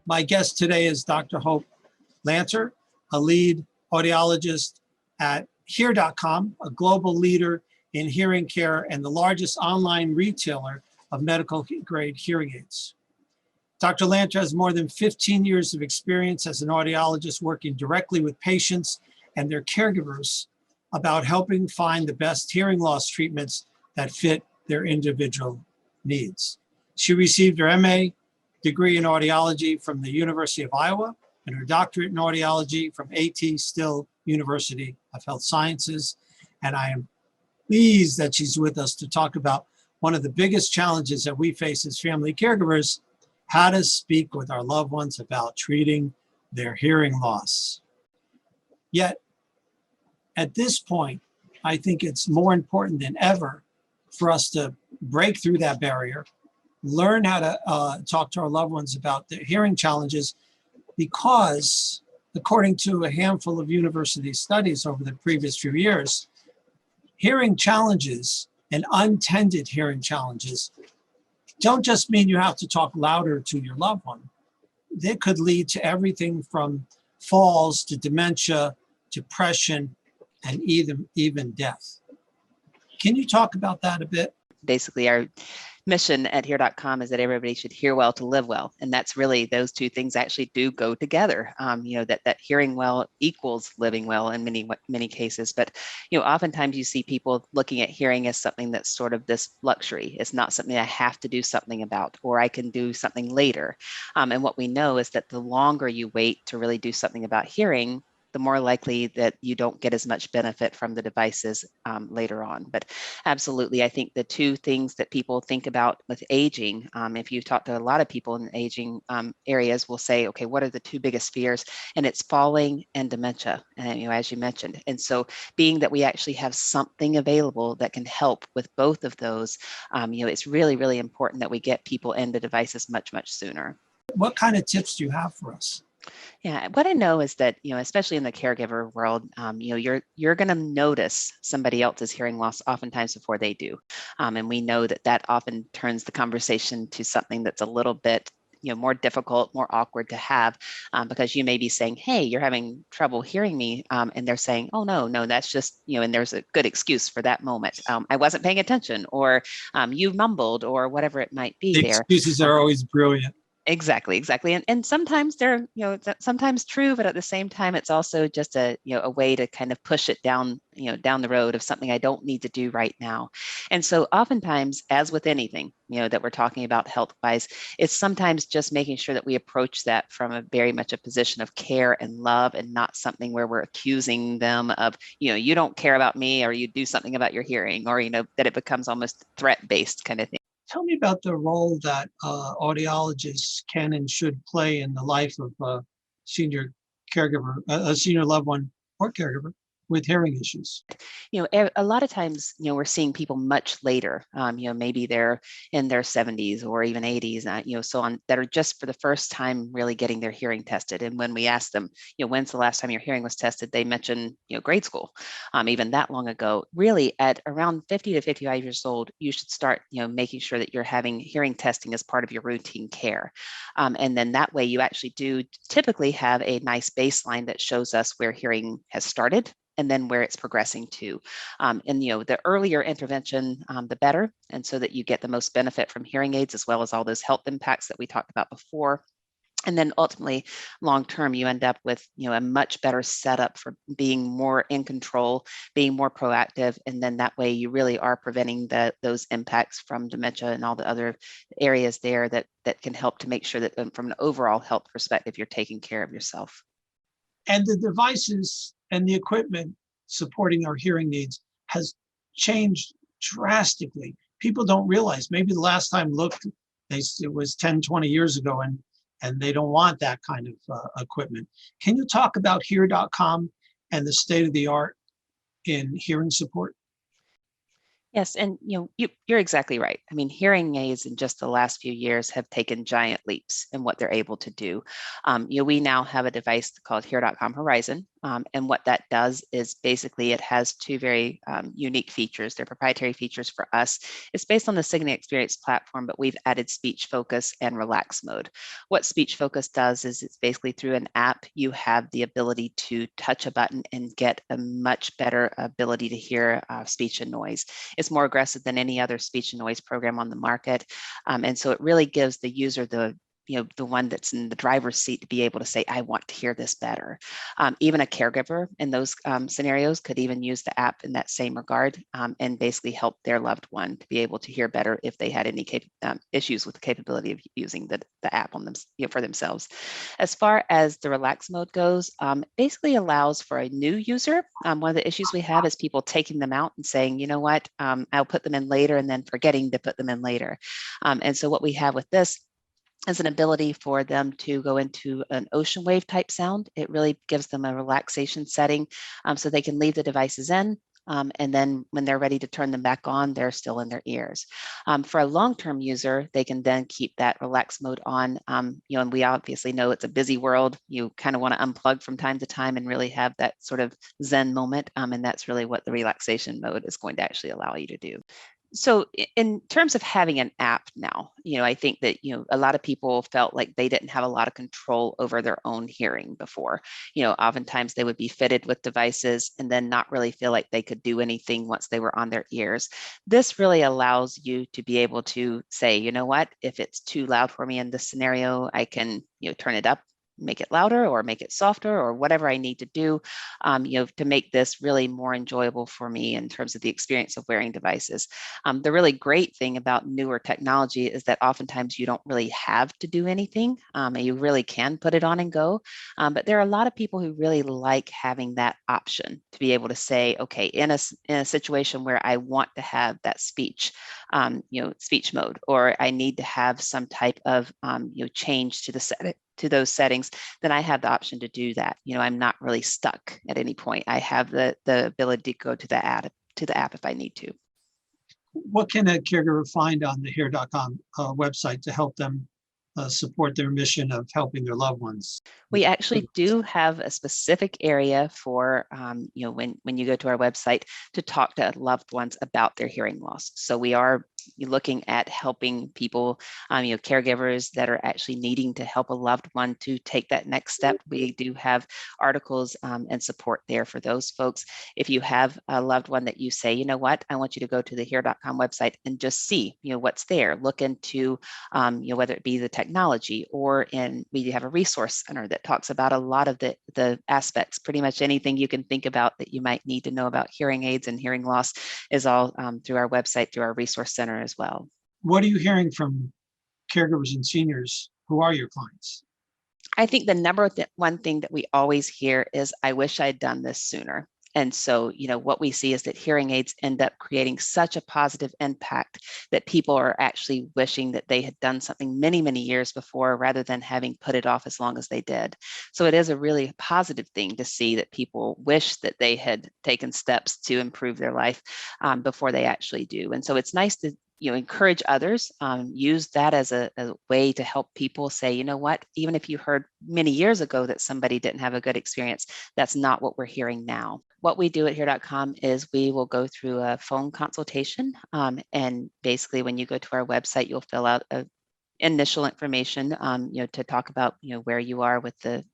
My guest today is Dr. Hope Lanter, a lead audiologist at Hearcom, a global leader in hearing care and the largest online retailer of medical-grade hearing aids. Dr. Lanter has more than 15 years of experience as an audiologist working directly with patients and their caregivers about helping find the best hearing loss treatments that fit their individual needs. She received her MA degree in audiology from the University of Iowa and her doctorate in audiology from A.T. Still University of Health Sciences. And I am pleased that she's with us to talk about one of the biggest challenges that we face as family caregivers, how to speak with our loved ones about treating their hearing loss. Yet, at this point, I think it's more important than ever for us to break through that barrier, learn how to talk to our loved ones about their hearing challenges, because according to a handful of university studies over the previous few years, hearing challenges and untended hearing challenges don't just mean you have to talk louder to your loved one. They could lead to everything from falls to dementia, depression, and even death. Can you talk about that a bit? Basically, our mission at Hear.com is that everybody should hear well to live well. And that's really, those two things actually do go together. That hearing well equals living well in many cases. But, oftentimes you see people looking at hearing as something that's sort of this luxury. It's not something I have to do something about, or I can do something later. And what we know is that the longer you wait to really do something about hearing, the more likely that you don't get as much benefit from the devices later on. But absolutely, I think the two things that people think about with aging, if you talk to a lot of people in aging areas, will say, okay, what are the two biggest fears? And it's falling and dementia, as you mentioned. And so being that we actually have something available that can help with both of those, it's really, really important that we get people into devices much, much sooner. What kind of tips do you have for us? Yeah, what I know is that, especially in the caregiver world, you're going to notice somebody else's hearing loss oftentimes before they do. And we know that often turns the conversation to something that's a little bit more difficult, more awkward to have, because you may be saying, hey, you're having trouble hearing me. And they're saying, oh, no, that's just, and there's a good excuse for that moment. I wasn't paying attention, or you mumbled, or whatever it might be. The excuses are always brilliant. Exactly. And sometimes they're, sometimes true, but at the same time, it's also just a way to kind of push it down, down the road of something I don't need to do right now. And so oftentimes, as with anything, that we're talking about health-wise, it's sometimes just making sure that we approach that from a very much a position of care and love, and not something where we're accusing them of, you don't care about me, or you do something about your hearing, or, that it becomes almost threat-based kind of thing. Tell me about the role that audiologists can and should play in the life of a senior caregiver, a senior loved one or caregiver with hearing issues. A lot of times, we're seeing people much later, maybe they're in their 70s or even 80s, so on, that are just for the first time really getting their hearing tested. And when we ask them, when's the last time your hearing was tested, they mention, grade school, even that long ago. Really, at around 50 to 55 years old, you should start, making sure that you're having hearing testing as part of your routine care. And then that way you actually do typically have a nice baseline that shows us where hearing has started, and then where it's progressing to. And the earlier intervention, the better, and so that you get the most benefit from hearing aids, as well as all those health impacts that we talked about before. And then ultimately, long term, you end up with a much better setup for being more in control, being more proactive, and then that way you really are preventing those impacts from dementia and all the other areas there that can help to make sure that from an overall health perspective, you're taking care of yourself. And the devices and the equipment supporting our hearing needs has changed drastically. People don't realize, maybe the last time looked, it was 10, 20 years ago, and they don't want that kind of equipment. Can you talk about Hear.com and the state of the art in hearing support? Yes, and you're exactly right. I mean, hearing aids in just the last few years have taken giant leaps in what they're able to do. We now have a device called Hearcom Horizon, And what that does is basically it has two very unique features. They're proprietary features for us. It's based on the Cigna Experience platform, but we've added speech focus and relax mode. What speech focus does is it's basically through an app, you have the ability to touch a button and get a much better ability to hear speech and noise. It's more aggressive than any other speech and noise program on the market. And so it really gives the user the one that's in the driver's seat to be able to say, I want to hear this better. Even a caregiver in those scenarios could even use the app in that same regard and basically help their loved one to be able to hear better if they had any issues with the capability of using the app on them for themselves. As far as the relax mode goes, basically allows for a new user. One of the issues we have is people taking them out and saying, you know what, I'll put them in later, and then forgetting to put them in later. And so what we have with this as an ability for them to go into an ocean wave type sound. It really gives them a relaxation setting so they can leave the devices in. And then when they're ready to turn them back on, they're still in their ears. For a long-term user, they can then keep that relax mode on. And we obviously know it's a busy world. You kind of want to unplug from time to time and really have that sort of Zen moment. And that's really what the relaxation mode is going to actually allow you to do. So in terms of having an app now, I think that, a lot of people felt like they didn't have a lot of control over their own hearing before. Oftentimes they would be fitted with devices and then not really feel like they could do anything once they were on their ears. This really allows you to be able to say, you know what, if it's too loud for me in this scenario, I can, turn it up, make it louder or make it softer or whatever I need to do, to make this really more enjoyable for me in terms of the experience of wearing devices. The really great thing about newer technology is that oftentimes you don't really have to do anything. You really can put it on and go. But there are a lot of people who really like having that option to be able to say, okay, in a situation where I want to have that speech, speech mode, or I need to have some type of, change to those settings, then I have the option to do that. I'm not really stuck at any point. I have the ability to go to the app if I need to. What can a caregiver find on the Hear.com website to help them support their mission of helping their loved ones? We actually do have a specific area for, when you go to our website to talk to loved ones about their hearing loss. So we are looking at helping people, caregivers that are actually needing to help a loved one to take that next step. We do have articles and support there for those folks. If you have a loved one that you say, you know what, I want you to go to the Hear.com website and just see, what's there. Look into, whether it be the technology, or we have a resource center that talks about a lot of the aspects. Pretty much anything you can think about that you might need to know about hearing aids and hearing loss is all through our website, through our resource center as well. What are you hearing from caregivers and seniors who are your clients? I think the number one thing that we always hear is, I wish I'd done this sooner. And so, what we see is that hearing aids end up creating such a positive impact that people are actually wishing that they had done something many, many years before, rather than having put it off as long as they did. So it is a really positive thing to see that people wish that they had taken steps to improve their life before they actually do. And so it's nice to encourage others, use that as a way to help people say, you know what, even if you heard many years ago that somebody didn't have a good experience, that's not what we're hearing now. What we do at Hear.com is we will go through a phone consultation. And basically when you go to our website, you'll fill out initial information, to talk about, where you are with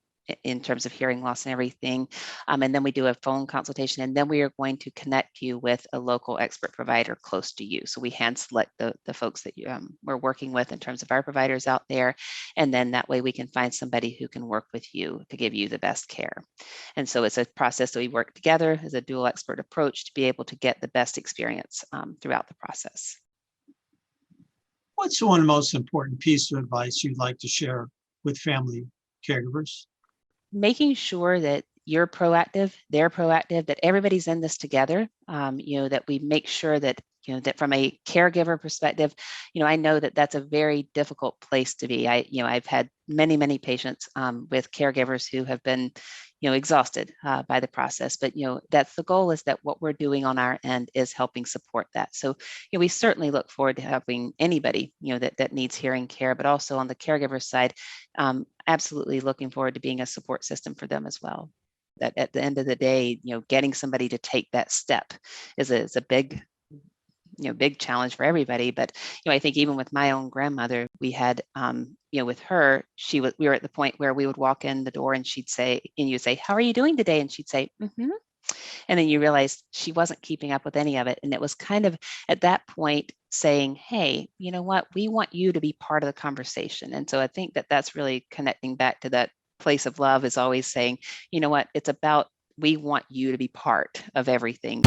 in terms of hearing loss and everything. And then we do a phone consultation, and then we are going to connect you with a local expert provider close to you. So we hand select the folks that we're working with in terms of our providers out there. And then that way we can find somebody who can work with you to give you the best care. And so it's a process that we work together as a dual expert approach to be able to get the best experience throughout the process. What's one most important piece of advice you'd like to share with family caregivers? Making sure that you're proactive, they're proactive, that everybody's in this together, that we make sure that, that from a caregiver perspective, I know that that's a very difficult place to be. I've had many, many patients with caregivers who have been, exhausted by the process, but, that's the goal, is that what we're doing on our end is helping support that. So, we certainly look forward to helping anybody, that needs hearing care, but also on the caregiver side, absolutely looking forward to being a support system for them as well. that at the end of the day, getting somebody to take that step is a big, big challenge for everybody. But, I think even with my own grandmother, we had, with her, we were at the point where we would walk in the door and you'd say, "How are you doing today?" And she'd say, "Mm-hmm." And then you realize she wasn't keeping up with any of it. And it was kind of at that point saying, "Hey, you know what? We want you to be part of the conversation." And so I think that that's really connecting back to that place of love, is always saying, "You know what? It's about, we want you to be part of everything."